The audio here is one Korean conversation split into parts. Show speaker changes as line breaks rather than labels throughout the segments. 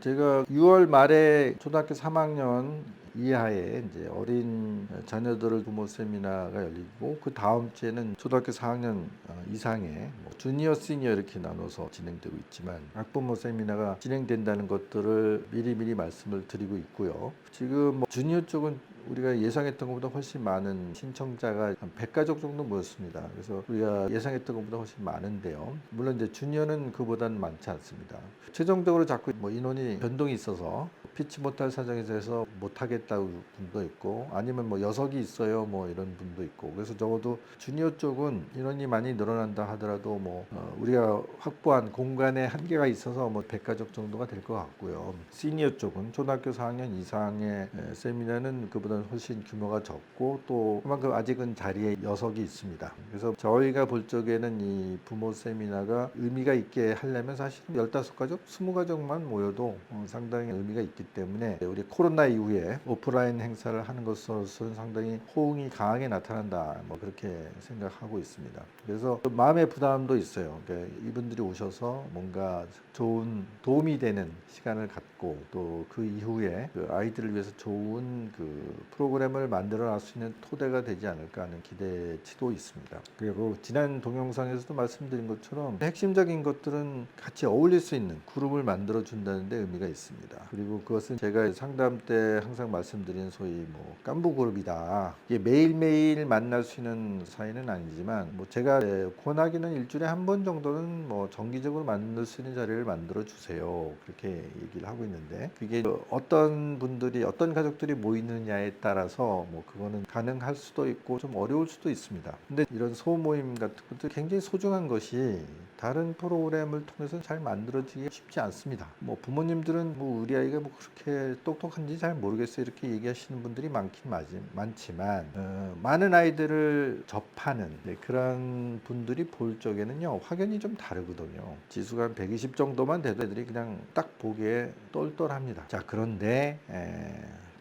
제가 6월 말에 초등학교 3학년 이하의 이제 어린 자녀들을 부모 세미나가 열리고, 그 다음 주에는 초등학교 4학년 이상의 주니어, 시니어 이렇게 나눠서 진행되고 있지만, 학부모 세미나가 진행된다는 것들을 미리미리 말씀을 드리고 있고요. 지금 주니어 쪽은 우리가 예상했던 것보다 훨씬 많은 신청자가 한 100가족 정도 모였습니다. 그래서 우리가 예상했던 것보다 훨씬 많은데요. 물론 이제 주니어는 그보다는 많지 않습니다. 최종적으로 자꾸 인원이 변동이 있어서 피치 못할 사정에서 해서 못하겠다고 분도 있고, 아니면 여석이 있어요 이런 분도 있고, 그래서 적어도 주니어 쪽은 인원이 많이 늘어난다 하더라도 우리가 확보한 공간에 한계가 있어서 100가족 정도가 될 것 같고요. 시니어 쪽은 초등학교 4학년 이상의 세미나는 그보다는 훨씬 규모가 적고, 또 그만큼 아직은 자리에 여석이 있습니다. 그래서 저희가 볼 적에는 이 부모 세미나가 의미가 있게 하려면 사실 15가족, 20가족만 모여도 상당히 의미가 있기 때문에, 우리 코로나 이후에 오프라인 행사를 하는 것으로서는 상당히 호응이 강하게 나타난다, 그렇게 생각하고 있습니다. 그래서 마음의 부담도 있어요. 그러니까 이분들이 오셔서 뭔가 좋은 도움이 되는 시간을 갖고, 또 그 이후에 그 아이들을 위해서 좋은 그 프로그램을 만들어 날 수 있는 토대가 되지 않을까 하는 기대치도 있습니다. 그리고 지난 동영상에서도 말씀드린 것처럼 핵심적인 것들은 같이 어울릴 수 있는 그룹을 만들어 준다는 데 의미가 있습니다. 그리고 그것은 제가 상담 때 항상 말씀드린 소위 깐부 그룹이다. 이게 매일매일 만날 수 있는 사이는 아니지만, 제가 권하기는 일주일에 한 번 정도는 정기적으로 만들 수 있는 자리를 만들어 주세요, 그렇게 얘기를 하고 있는데, 그게 어떤 분들이, 어떤 가족들이 모이느냐에 따라서 그거는 가능할 수도 있고 좀 어려울 수도 있습니다. 근데 이런 소모임 같은 것도 굉장히 소중한 것이 다른 프로그램을 통해서 잘 만들어지기 쉽지 않습니다. 부모님들은 우리 아이가 그렇게 똑똑한지 잘 모르겠어요, 이렇게 얘기하시는 분들이 많지만, 많은 아이들을 접하는 그런 분들이 볼 적에는요, 확연히 좀 다르거든요. 지수가 한 120 정도만 돼도 애들이 그냥 딱 보기에 똘똘합니다. 자, 그런데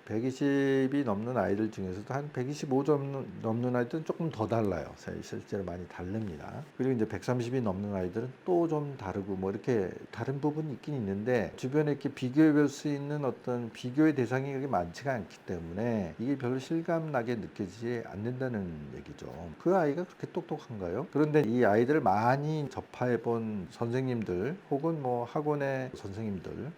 120이 넘는 아이들 중에서도 한 125점 넘는 아이들은 조금 더 달라요. 실제로 많이 다릅니다. 그리고 이제 130이 넘는 아이들은 또 좀 다르고 이렇게 다른 부분이 있긴 있는데, 주변에 이렇게 비교해 볼 수 있는 어떤 비교의 대상이 그렇게 많지가 않기 때문에 이게 별로 실감나게 느껴지지 않는다는 얘기죠. 그 아이가 그렇게 똑똑한가요? 그런데 이 아이들을 많이 접해 본 선생님들, 혹은 학원의 선생님들,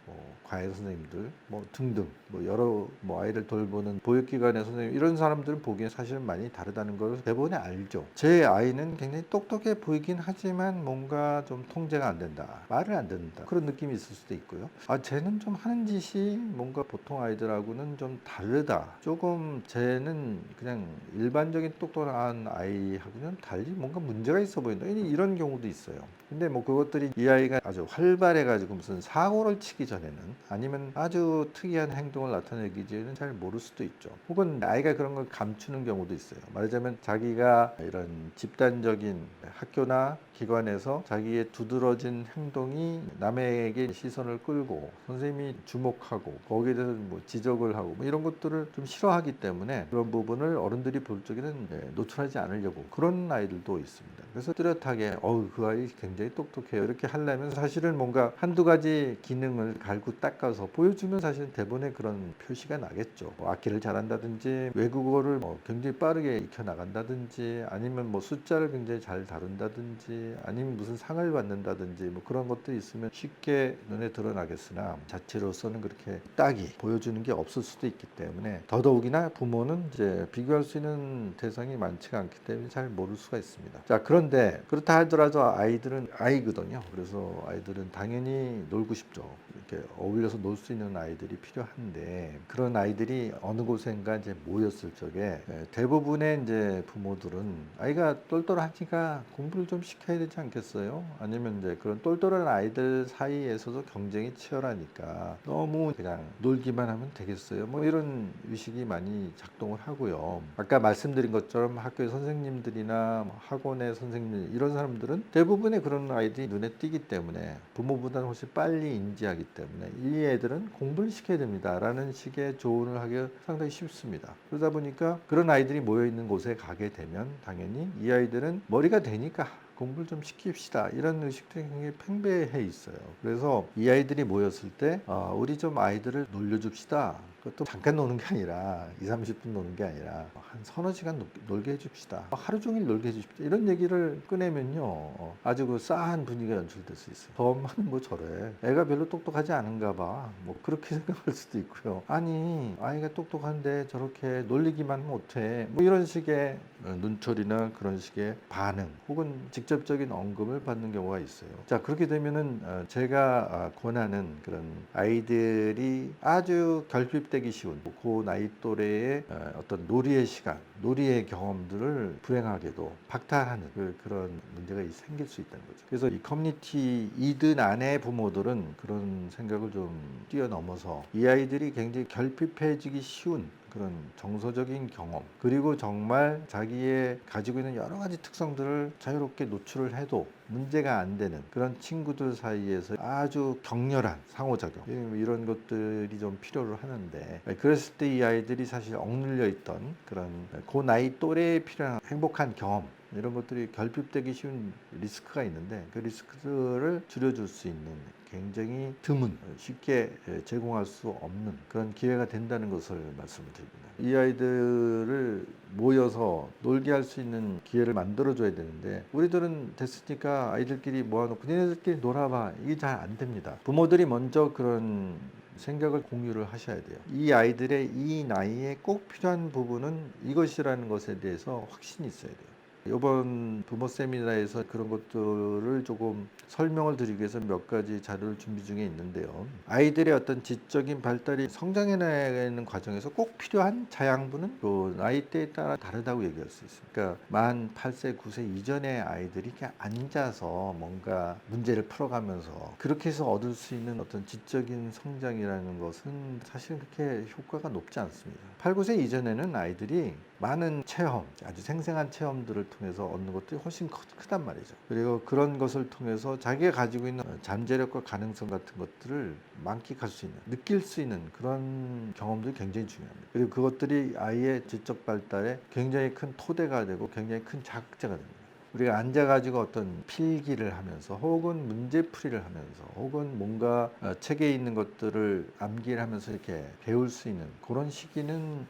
과외 선생님들 등등 여러 아이를 돌보는 보육기관의 선생님, 이런 사람들은 보기엔 사실은 많이 다르다는 걸 대부분 알죠. 제 아이는 굉장히 똑똑해 보이긴 하지만 뭔가 좀 통제가 안 된다, 말을 안 듣는다, 그런 느낌이 있을 수도 있고요. 쟤는 좀 하는 짓이 뭔가 보통 아이들하고는 좀 다르다, 조금 쟤는 그냥 일반적인 똑똑한 아이하고는 달리 뭔가 문제가 있어 보인다, 이런 경우도 있어요. 근데 그것들이 이 아이가 아주 활발해가지고 무슨 사고를 치기 전에는, 아니면 아주 특이한 행동을 나타내기 전에는 잘 모를 수도 있죠. 혹은 아이가 그런 걸 감추는 경우도 있어요. 말하자면 자기가 이런 집단적인 학교나 기관에서 자기의 두드러진 행동이 남에게 시선을 끌고 선생님이 주목하고 거기에 대해서 지적을 하고 이런 것들을 좀 싫어하기 때문에, 그런 부분을 어른들이 볼 적에는 노출하지 않으려고 그런 아이들도 있습니다. 그래서 뚜렷하게 그 아이 굉장히 똑똑해요, 이렇게 하려면 사실은 뭔가 한두 가지 기능을 갈고 닦아서 보여주면 사실 대본에 그런 표시가 나겠죠. 악기를 잘한다든지, 외국어를 굉장히 빠르게 익혀 나간다든지, 아니면 숫자를 굉장히 잘 다룬다든지, 아니면 무슨 상을 받는다든지, 그런 것들이 있으면 쉽게 눈에 드러나겠으나, 자체로서는 그렇게 딱히 보여주는 게 없을 수도 있기 때문에, 더더욱이나 부모는 이제 비교할 수 있는 대상이 많지가 않기 때문에 잘 모를 수가 있습니다. 자, 그런데 그렇다 하더라도 아이들은 아이거든요. 그래서 아이들은 당연히 놀고 싶죠. 이렇게 어울려서 놀 수 있는 아이들이 필요한데, 그런 아이들이 어느 곳엔가 이제 모였을 적에 대부분의 이제 부모들은 아이가 똘똘하니까 공부를 좀 시켜야 되지 않겠어요? 아니면 이제 그런 똘똘한 아이들 사이에서도 경쟁이 치열하니까 너무 그냥 놀기만 하면 되겠어요, 이런 의식이 많이 작동을 하고요. 아까 말씀드린 것처럼 학교의 선생님들이나 학원의 선생님, 이런 사람들은 대부분의 그런 아이들이 눈에 띄기 때문에, 부모보다는 훨씬 빨리 인지하기 때문에 이 애들은 공부를 시켜야 됩니다 라는 식의 조언을 하기가 상당히 쉽습니다. 그러다 보니까 그런 아이들이 모여있는 곳에 가게 되면 당연히 이 아이들은 머리가 되니까 공부를 좀 시킵시다. 이런 의식들이 굉장히 팽배해 있어요. 그래서 이 아이들이 모였을 때 우리 좀 아이들을 놀려줍시다. 그것도 잠깐 노는 게 아니라 2, 30분 노는 게 아니라 한 서너 시간 놀게 해줍시다. 하루 종일 놀게 해줍시다. 이런 얘기를 꺼내면요. 아주 그 싸한 분위기가 연출될 수 있어요. 저 엄마는 뭐 저래. 애가 별로 똑똑하지 않은가 봐. 뭐 그렇게 생각할 수도 있고요. 아니 아이가 똑똑한데 저렇게 놀리기만 못해. 뭐 이런 식의 눈초리나 그런 식의 반응 혹은 직접적인 언급을 받는 경우가 있어요. 자, 그렇게 되면은 제가 권하는 그런 아이들이 아주 결핍되기 쉬운 그 나이 또래의 어떤 놀이의 시간, 놀이의 경험들을 불행하게도 박탈하는 그런 문제가 생길 수 있다는 거죠. 그래서 이 커뮤니티 이든 안의 부모들은 그런 생각을 좀 뛰어넘어서 이 아이들이 굉장히 결핍해지기 쉬운 그런 정서적인 경험, 그리고 정말 자기의 가지고 있는 여러 가지 특성들을 자유롭게 노출을 해도 문제가 안 되는 그런 친구들 사이에서 아주 격렬한 상호작용, 이런 것들이 좀 필요를 하는데, 그랬을 때 이 아이들이 사실 억눌려 있던 그런 그 나이 또래에 필요한 행복한 경험, 이런 것들이 결핍되기 쉬운 리스크가 있는데, 그 리스크들을 줄여줄 수 있는 굉장히 드문, 쉽게 제공할 수 없는 그런 기회가 된다는 것을 말씀을 드립니다. 이 아이들을 모여서 놀게 할 수 있는 기회를 만들어줘야 되는데, 우리들은 됐으니까 아이들끼리 모아놓고 니네들끼리 놀아봐, 이게 잘 안 됩니다. 부모들이 먼저 그런 생각을 공유를 하셔야 돼요. 이 아이들의 이 나이에 꼭 필요한 부분은 이것이라는 것에 대해서 확신이 있어야 돼요. 이번 부모 세미나에서 그런 것들을 조금 설명을 드리기 위해서 몇 가지 자료를 준비 중에 있는데요. 아이들의 어떤 지적인 발달이 성장해 나가는 과정에서 꼭 필요한 자양분은 그 나이대에 따라 다르다고 얘기할 수 있습니다. 그러니까 만 8세, 9세 이전의 아이들이 그냥 앉아서 뭔가 문제를 풀어가면서 그렇게 해서 얻을 수 있는 어떤 지적인 성장이라는 것은 사실 그렇게 효과가 높지 않습니다. 8, 9세 이전에는 아이들이 많은 체험, 아주 생생한 체험들을 통해서 얻는 것들이 훨씬 크단 말이죠. 그리고 그런 것을 통해서 자기가 가지고 있는 잠재력과 가능성 같은 것들을 만끽할 수 있는, 느낄 수 있는 그런 경험들이 굉장히 중요합니다. 그리고 그것들이 아이의 지적 발달에 굉장히 큰 토대가 되고 굉장히 큰 자극제가 됩니다. 우리가 앉아가지고 어떤 필기를 하면서 혹은 문제풀이를 하면서 혹은 뭔가 책에 있는 것들을 암기를 하면서 이렇게 배울 수 있는 그런 시기는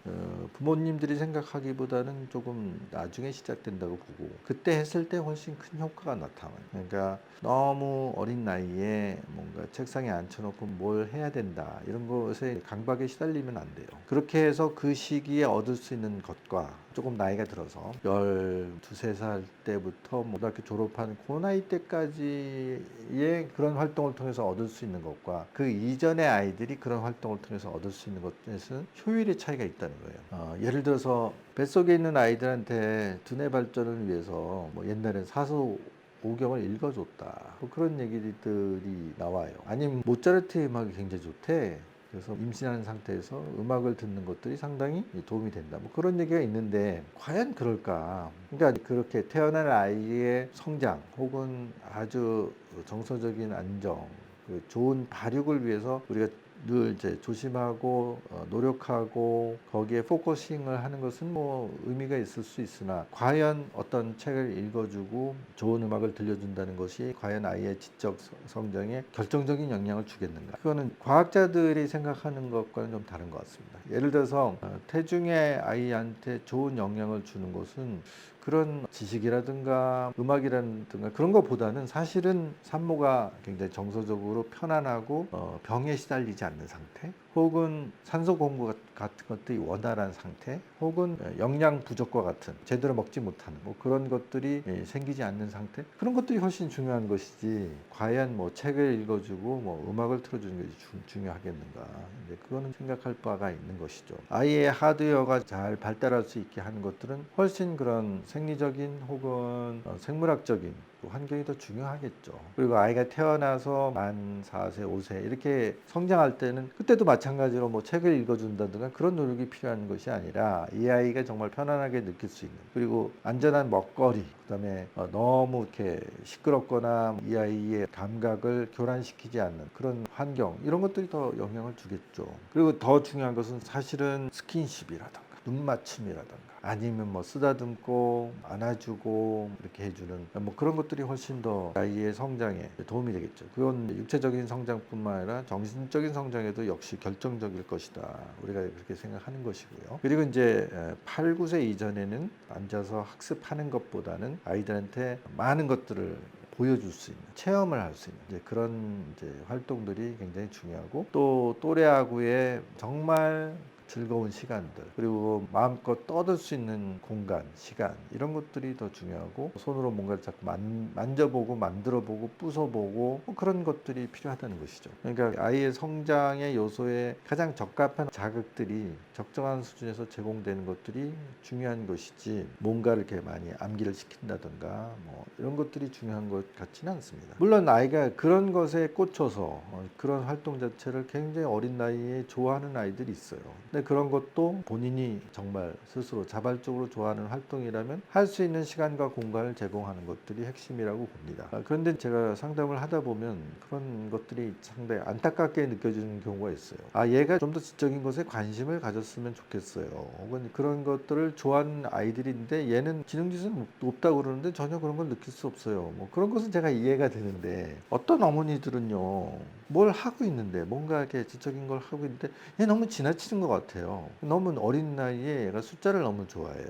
부모님들이 생각하기보다는 조금 나중에 시작된다고 보고, 그때 했을 때 훨씬 큰 효과가 나타나요. 그러니까 너무 어린 나이에 뭔가 책상에 앉혀놓고 뭘 해야 된다 이런 것에 강박에 시달리면 안 돼요. 그렇게 해서 그 시기에 얻을 수 있는 것과 조금 나이가 들어서 12, 3살 때부터 고등학교 졸업하는 그 나이 때까지의 그런 활동을 통해서 얻을 수 있는 것과 그 이전의 아이들이 그런 활동을 통해서 얻을 수 있는 것에서는 효율의 차이가 있다는 거예요. 예를 들어서 뱃속에 있는 아이들한테 두뇌 발전을 위해서 뭐 옛날엔 사서 오경을 읽어줬다, 뭐 그런 얘기들이 나와요. 아니면 모차르트의 음악이 굉장히 좋대, 그래서 임신하는 상태에서 음악을 듣는 것들이 상당히 도움이 된다, 뭐 그런 얘기가 있는데 과연 그럴까? 그러니까 그렇게 태어난 아이의 성장 혹은 아주 정서적인 안정, 그 좋은 발육을 위해서 우리가 늘 이제 조심하고 노력하고 거기에 포커싱을 하는 것은 뭐 의미가 있을 수 있으나, 과연 어떤 책을 읽어주고 좋은 음악을 들려준다는 것이 과연 아이의 지적 성장에 결정적인 영향을 주겠는가? 그거는 과학자들이 생각하는 것과는 좀 다른 것 같습니다. 예를 들어서 태중의 아이한테 좋은 영향을 주는 것은 그런 지식이라든가 음악이라든가 그런 것보다는 사실은 산모가 굉장히 정서적으로 편안하고 병에 시달리지 않는 상태, 혹은 산소 공급 같은 것들이 원활한 상태, 혹은 영양 부족과 같은 제대로 먹지 못하는 뭐 그런 것들이 생기지 않는 상태, 그런 것들이 훨씬 중요한 것이지 과연 뭐 책을 읽어주고 뭐 음악을 틀어주는 것이 중요하겠는가? 이제 그거는 생각할 바가 있는 것이죠. 아이의 하드웨어가 잘 발달할 수 있게 하는 것들은 훨씬 그런 생리적인 혹은 생물학적인 환경이 더 중요하겠죠. 그리고 아이가 태어나서 만 4세, 5세 이렇게 성장할 때는 그때도 마찬가지로 뭐 책을 읽어준다든가 그런 노력이 필요한 것이 아니라 이 아이가 정말 편안하게 느낄 수 있는, 그리고 안전한 먹거리, 그다음에 너무 이렇게 시끄럽거나 이 아이의 감각을 교란시키지 않는 그런 환경, 이런 것들이 더 영향을 주겠죠. 그리고 더 중요한 것은 사실은 스킨십이라든가 눈맞춤이라던가 아니면 뭐 쓰다듬고 안아주고 이렇게 해주는 뭐 그런 것들이 훨씬 더 아이의 성장에 도움이 되겠죠. 그건 육체적인 성장뿐만 아니라 정신적인 성장에도 역시 결정적일 것이다. 우리가 그렇게 생각하는 것이고요. 그리고 이제 8, 9세 이전에는 앉아서 학습하는 것보다는 아이들한테 많은 것들을 보여줄 수 있는, 체험을 할 수 있는 이제 그런 이제 활동들이 굉장히 중요하고, 또 또래하고의 정말 즐거운 시간들, 그리고 마음껏 떠들 수 있는 공간, 시간, 이런 것들이 더 중요하고, 손으로 뭔가를 자꾸 만져보고 만들어보고 부숴보고 뭐 그런 것들이 필요하다는 것이죠. 그러니까 아이의 성장의 요소에 가장 적합한 자극들이 적정한 수준에서 제공되는 것들이 중요한 것이지, 뭔가를 이렇게 많이 암기를 시킨다든가 뭐 이런 것들이 중요한 것 같지는 않습니다. 물론 아이가 그런 것에 꽂혀서 그런 활동 자체를 굉장히 어린 나이에 좋아하는 아이들이 있어요. 근데 그런 것도 본인이 정말 스스로 자발적으로 좋아하는 활동이라면 할 수 있는 시간과 공간을 제공하는 것들이 핵심이라고 봅니다. 그런데 제가 상담을 하다 보면 그런 것들이 상당히 안타깝게 느껴지는 경우가 있어요. 얘가 좀 더 지적인 것에 관심을 가졌으면 좋겠어요. 혹은 그런 것들을 좋아하는 아이들인데 얘는 지능지수는 높다고 그러는데 전혀 그런 걸 느낄 수 없어요. 뭐 그런 것은 제가 이해가 되는데, 어떤 어머니들은요, 뭘 하고 있는데, 뭔가 이렇게 지적인 걸 하고 있는데 얘 너무 지나치는 것 같아요. 너무 어린 나이에 얘가 숫자를 너무 좋아해요.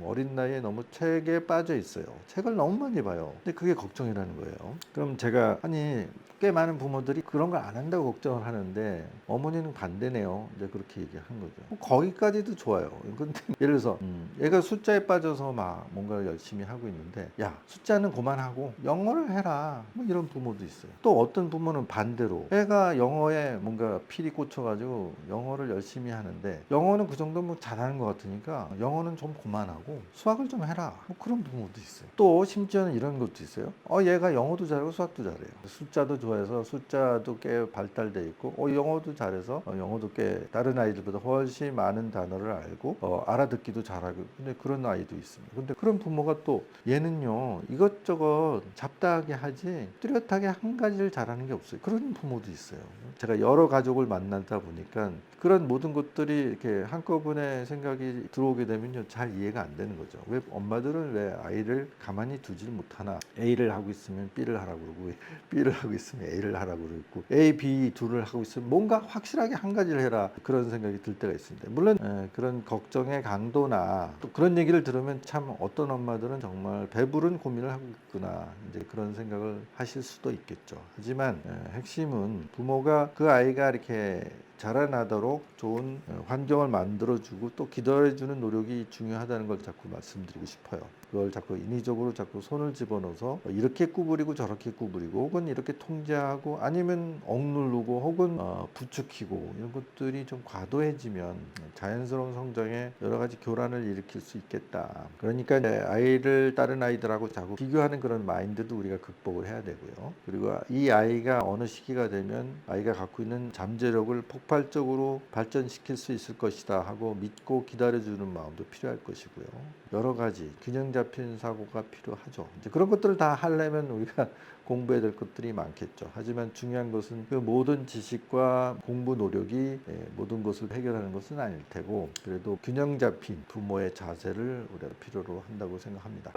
어린 나이에 너무 책에 빠져 있어요. 책을 너무 많이 봐요. 근데 그게 걱정이라는 거예요. 그럼 제가, 아니 꽤 많은 부모들이 그런 걸 안 한다고 걱정을 하는데 어머니는 반대네요. 이제 그렇게 얘기한 거죠. 거기까지도 좋아요. 근데 예를 들어서 얘가 숫자에 빠져서 막 뭔가를 열심히 하고 있는데, 야 숫자는 그만하고 영어를 해라, 뭐 이런 부모도 있어요. 또 어떤 부모는 반대로 애가 영어에 뭔가 필이 꽂혀가지고 영어를 열심히 하는데, 영어는 그 정도면 잘하는 것 같으니까 영어는 좀 그만하고 수학을 좀 해라, 뭐 그런 부모도 있어요. 또 심지어는 이런 것도 있어요. 얘가 영어도 잘하고 수학도 잘해요. 숫자도 좋아해서 숫자도 꽤 발달돼 있고, 영어도 잘해서 영어도 꽤 다른 아이들보다 훨씬 많은 단어를 알고 알아듣기도 잘하고, 근데 그런 아이도 있습니다. 근데 그런 부모가 또 얘는요 이것저것 잡다하게 하지 뚜렷하게 한 가지를 잘하는 게 없어요. 그런 부모도 있어요. 제가 여러 가족을 만나다 보니까 그런 모든 것들이 이렇게 한꺼번에 생각이 들어오게 되면요 잘 이해가 안 되는 거죠. 왜 엄마들은 왜 아이를 가만히 두질 못하나. A를 하고 있으면 B를 하라고 그러고, B를 하고 있으면 A를 하라고 그러고, A, B 둘을 하고 있으면 뭔가 확실하게 한 가지를 해라, 그런 생각이 들 때가 있습니다. 물론 그런 걱정의 강도나 또 그런 얘기를 들으면 참 어떤 엄마들은 정말 배부른 고민을 하고 있구나, 이제 그런 생각을 하실 수도 있겠죠. 하지만 핵심은 부모가 그 아이가 이렇게 자라나도록 좋은 환경을 만들어주고 또 기다려주는 노력이 중요하다는 걸 자꾸 말씀드리고 싶어요. 그걸 자꾸 인위적으로 자꾸 손을 집어넣어서 이렇게 구부리고 저렇게 구부리고, 혹은 이렇게 통제하고, 아니면 억누르고, 혹은 부추기고, 이런 것들이 좀 과도해지면 자연스러운 성장에 여러 가지 교란을 일으킬 수 있겠다. 그러니까 아이를 다른 아이들하고 자꾸 비교하는 그런 마인드도 우리가 극복을 해야 되고요. 그리고 이 아이가 어느 시기가 되면 아이가 갖고 있는 잠재력을 폭발적으로 발전시킬 수 있을 것이다 하고 믿고 기다려주는 마음도 필요할 것이고요. 여러 가지 균형 잡힌 사고가 필요하죠. 이제 그런 것들을 다 하려면 우리가 공부해야 될 것들이 많겠죠. 하지만 중요한 것은 그 모든 지식과 공부 노력이 모든 것을 해결하는 것은 아닐 테고, 그래도 균형 잡힌 부모의 자세를 우리가 필요로 한다고 생각합니다.